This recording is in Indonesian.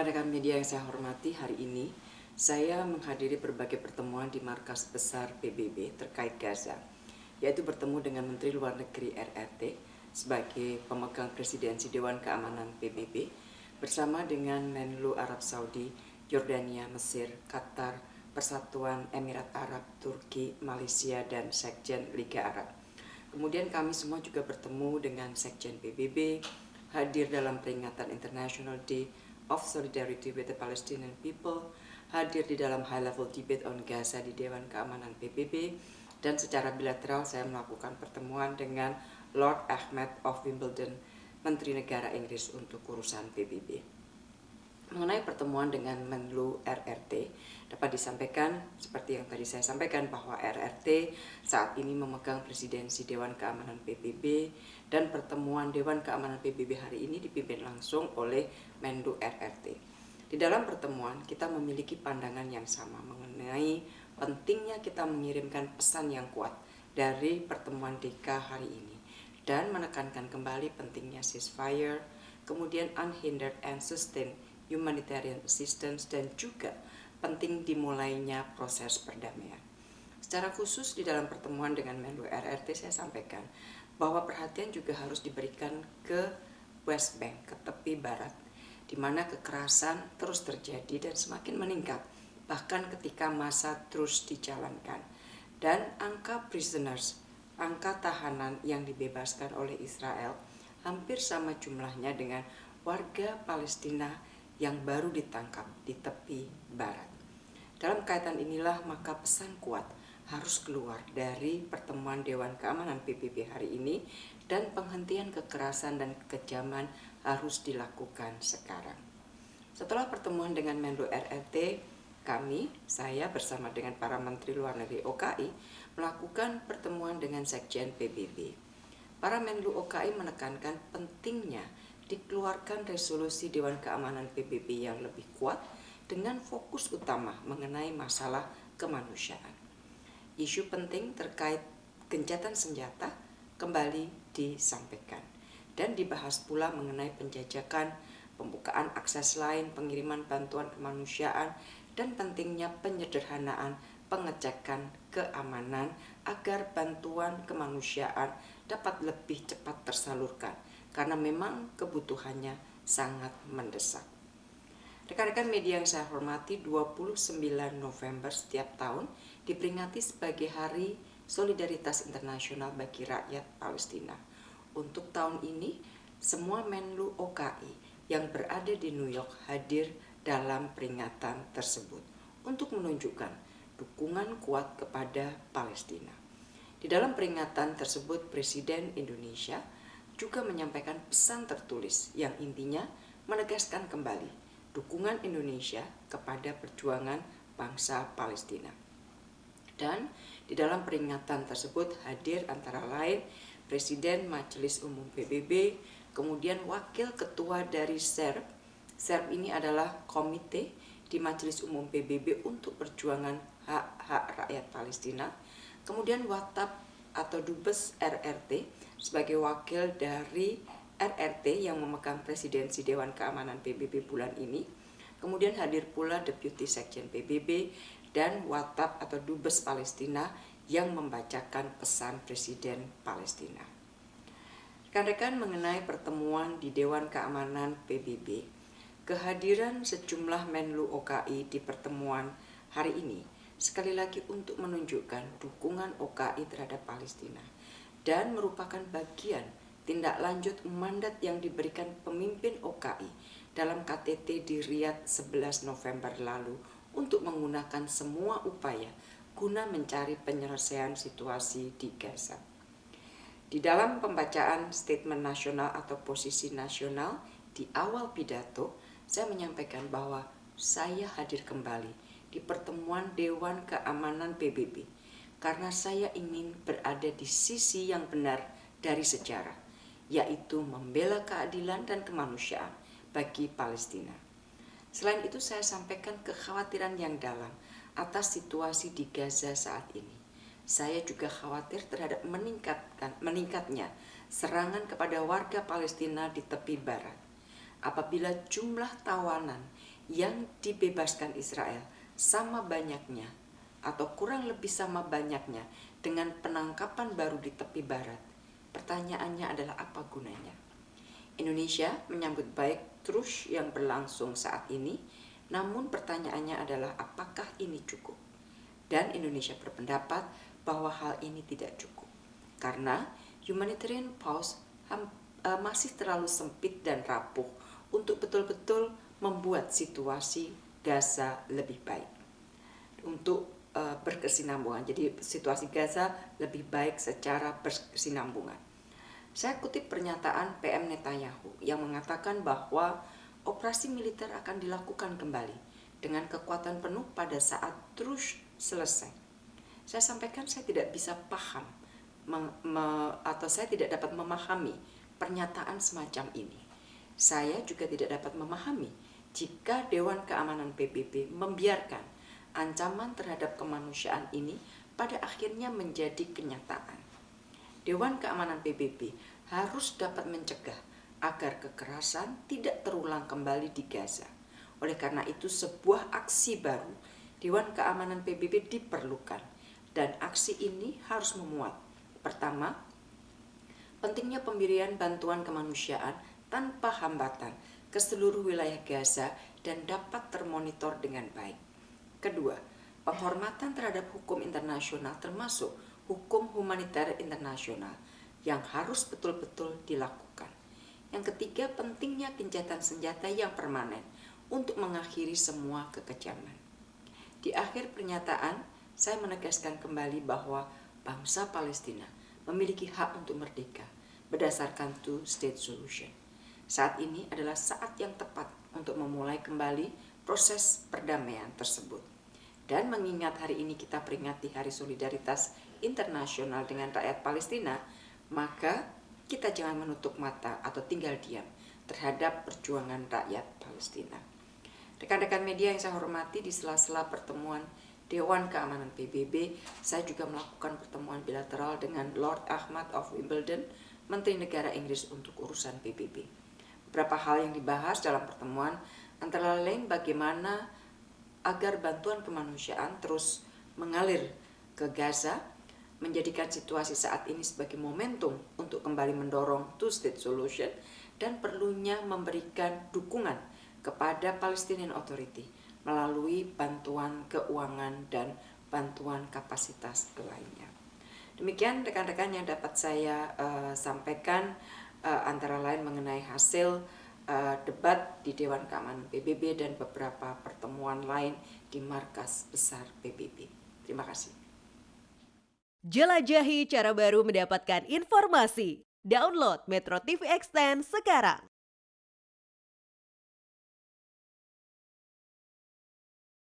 Rekan-rekan media yang saya hormati, hari ini saya menghadiri berbagai pertemuan di markas besar PBB terkait Gaza, yaitu bertemu dengan Menteri Luar Negeri RRT sebagai pemegang presidensi Dewan Keamanan PBB, bersama dengan Menlu Arab Saudi, Yordania, Mesir, Qatar, Persatuan Emirat Arab, Turki, Malaysia, dan Sekjen Liga Arab. Kemudian kami semua juga bertemu dengan Sekjen PBB, hadir dalam peringatan International Day of Solidarity with the Palestinian People, hadir di dalam High Level Debate on Gaza di Dewan Keamanan PBB, dan secara bilateral saya melakukan pertemuan dengan Lord Ahmed of Wimbledon, Menteri Negara Inggris untuk urusan PBB. Mengenai pertemuan dengan Menlu RRT, dapat disampaikan seperti yang tadi saya sampaikan bahwa RRT saat ini memegang presidensi Dewan Keamanan PBB, dan pertemuan Dewan Keamanan PBB hari ini dipimpin langsung oleh Menlu RRT. Di dalam pertemuan kita memiliki pandangan yang sama mengenai pentingnya kita mengirimkan pesan yang kuat dari pertemuan DK hari ini dan menekankan kembali pentingnya ceasefire, kemudian unhindered and sustained humanitarian assistance, dan juga penting dimulainya proses perdamaian. Secara khusus di dalam pertemuan dengan Menlu RRT saya sampaikan bahwa perhatian juga harus diberikan ke West Bank, ke tepi barat, di mana kekerasan terus terjadi dan semakin meningkat, bahkan ketika masa terus dijalankan. Dan angka prisoners, angka tahanan yang dibebaskan oleh Israel hampir sama jumlahnya dengan warga Palestina yang baru ditangkap di tepi barat. Dalam kaitan inilah maka pesan kuat harus keluar dari pertemuan Dewan Keamanan PBB hari ini, dan penghentian kekerasan dan kekejaman harus dilakukan sekarang. Setelah pertemuan dengan Menlu RRT, saya bersama dengan para Menteri Luar Negeri OKI melakukan pertemuan dengan Sekjen PBB. Para Menlu OKI menekankan pentingnya dikeluarkan resolusi Dewan Keamanan PBB yang lebih kuat dengan fokus utama mengenai masalah kemanusiaan. Isu penting terkait gencatan senjata kembali disampaikan dan dibahas pula mengenai penjajakan, pembukaan akses lain, pengiriman bantuan kemanusiaan, dan pentingnya penyederhanaan pengecekan keamanan agar bantuan kemanusiaan dapat lebih cepat tersalurkan, karena memang kebutuhannya sangat mendesak. Rekan-rekan media yang saya hormati, 29 November setiap tahun diperingati sebagai Hari Solidaritas Internasional bagi rakyat Palestina. Untuk tahun ini, semua Menlu OKI yang berada di New York hadir dalam peringatan tersebut untuk menunjukkan dukungan kuat kepada Palestina. Di dalam peringatan tersebut, Presiden Indonesia juga menyampaikan pesan tertulis yang intinya menegaskan kembali dukungan Indonesia kepada perjuangan bangsa Palestina. Dan di dalam peringatan tersebut hadir antara lain Presiden Majelis Umum PBB, kemudian Wakil Ketua dari SERB. SERB ini adalah komite di Majelis Umum PBB untuk perjuangan hak-hak rakyat Palestina, kemudian Watap atau Dubes RRT sebagai wakil dari RRT yang memegang presidensi Dewan Keamanan PBB bulan ini. Kemudian hadir pula Deputi Sekjen PBB dan Watap atau Dubes Palestina yang membacakan pesan Presiden Palestina. Rekan-rekan, mengenai pertemuan di Dewan Keamanan PBB, kehadiran sejumlah Menlu OKI di pertemuan hari ini sekali lagi untuk menunjukkan dukungan OKI terhadap Palestina dan merupakan bagian tindak lanjut mandat yang diberikan pemimpin OKI dalam KTT di Riyadh 11 November lalu untuk menggunakan semua upaya guna mencari penyelesaian situasi di Gaza. Di dalam pembacaan statement nasional atau posisi nasional di awal pidato, saya menyampaikan bahwa saya hadir kembali di pertemuan Dewan Keamanan PBB karena saya ingin berada di sisi yang benar dari sejarah, yaitu membela keadilan dan kemanusiaan bagi Palestina. Selain itu, saya sampaikan kekhawatiran yang dalam atas situasi di Gaza saat ini. Saya juga khawatir terhadap meningkatnya serangan kepada warga Palestina di tepi barat. Apabila jumlah tawanan yang dibebaskan Israel sama banyaknya atau kurang lebih sama banyaknya dengan penangkapan baru di tepi barat. Pertanyaannya adalah apa gunanya? Indonesia menyambut baik terus yang berlangsung saat ini, namun pertanyaannya adalah apakah ini cukup? Dan Indonesia berpendapat bahwa hal ini tidak cukup, karena humanitarian pause masih terlalu sempit dan rapuh untuk betul-betul membuat situasi Gaza lebih baik. Untuk berkesinambungan, jadi situasi Gaza lebih baik secara berkesinambungan. Saya kutip pernyataan PM Netanyahu yang mengatakan bahwa operasi militer akan dilakukan kembali dengan kekuatan penuh pada saat terus selesai. Saya sampaikan saya tidak bisa paham atau saya tidak dapat memahami pernyataan semacam ini. Saya juga tidak dapat memahami jika Dewan Keamanan PBB membiarkan ancaman terhadap kemanusiaan ini pada akhirnya menjadi kenyataan. Dewan Keamanan PBB harus dapat mencegah agar kekerasan tidak terulang kembali di Gaza. Oleh karena itu, sebuah aksi baru Dewan Keamanan PBB diperlukan, dan aksi ini harus memuat: pertama, pentingnya pemberian bantuan kemanusiaan tanpa hambatan ke seluruh wilayah Gaza dan dapat termonitor dengan baik. Kedua, penghormatan terhadap hukum internasional termasuk hukum humaniter internasional yang harus betul-betul dilakukan. Yang ketiga, pentingnya gencatan senjata yang permanen untuk mengakhiri semua kekejaman. Di akhir pernyataan, saya menegaskan kembali bahwa bangsa Palestina memiliki hak untuk merdeka berdasarkan two-state solution. Saat ini adalah saat yang tepat untuk memulai kembali proses perdamaian tersebut. Dan mengingat hari ini kita peringati Hari Solidaritas Internasional dengan rakyat Palestina, maka kita jangan menutup mata atau tinggal diam terhadap perjuangan rakyat Palestina. Rekan-rekan media yang saya hormati, di sela-sela pertemuan Dewan Keamanan PBB, saya juga melakukan pertemuan bilateral dengan Lord Ahmad of Wimbledon, Menteri Negara Inggris untuk urusan PBB. Beberapa hal yang dibahas dalam pertemuan antara lain bagaimana agar bantuan kemanusiaan terus mengalir ke Gaza, menjadikan situasi saat ini sebagai momentum untuk kembali mendorong two-state solution, dan perlunya memberikan dukungan kepada Palestinian Authority melalui bantuan keuangan dan bantuan kapasitas lainnya. Demikian rekan-rekan yang dapat saya sampaikan, antara lain mengenai hasil debat di Dewan Keamanan PBB dan beberapa pertemuan lain di markas besar PBB. Terima kasih. Jelajahi cara baru mendapatkan informasi. Download Metro TV Extend sekarang.